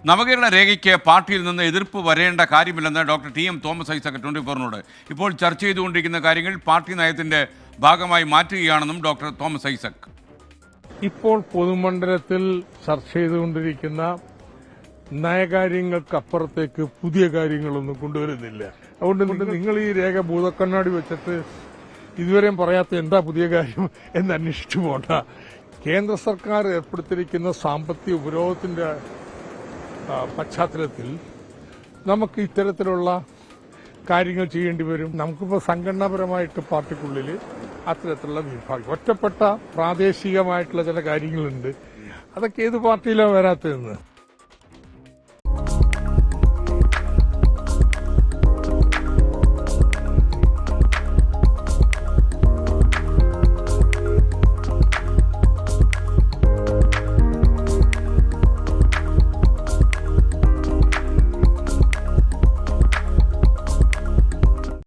നവകേരള രേഖയ്ക്ക് പാർട്ടിയിൽ നിന്ന് എതിർപ്പ് വരേണ്ട കാര്യമില്ലെന്ന് ഡോക്ടർ ടി.എം. തോമസ് ഐസക് 24-നോട് ഇപ്പോൾ ചർച്ച ചെയ്തുകൊണ്ടിരിക്കുന്ന കാര്യങ്ങൾ പാർട്ടി നയത്തിന്റെ ഭാഗമായി മാറ്റുകയാണെന്നും ഡോക്ടർ തോമസ് ഐസക്. ഇപ്പോൾ പൊതുമണ്ഡലത്തിൽ ചർച്ച ചെയ്തുകൊണ്ടിരിക്കുന്ന നയകാര്യങ്ങൾക്കപ്പുറത്തേക്ക് പുതിയ കാര്യങ്ങളൊന്നും കൊണ്ടുവരുന്നില്ല. അതുകൊണ്ട് നിങ്ങൾ ഈ രേഖ ഭൂതക്കണ്ണാടി വെച്ചിട്ട് ഇതുവരെയും പറയാത്ത എന്താ പുതിയ കാര്യം എന്ന് അന്വേഷിച്ചു പോണ്ട. കേന്ദ്ര സർക്കാർ ഏർപ്പെടുത്തിയിരിക്കുന്ന സാമ്പത്തിക ഉപരോധത്തിന്റെ പശ്ചാത്തലത്തിൽ നമുക്ക് ഇത്തരത്തിലുള്ള കാര്യങ്ങൾ ചെയ്യേണ്ടി വരും. നമുക്കിപ്പോൾ സംഘടനാപരമായിട്ട് പാർട്ടിക്കുള്ളിൽ അത്തരത്തിലുള്ള വിഭാഗം ഒറ്റപ്പെട്ട പ്രാദേശികമായിട്ടുള്ള ചില കാര്യങ്ങളുണ്ട്. അതൊക്കെ ഏത് പാർട്ടിയിലാണ് വരാത്തതെന്ന്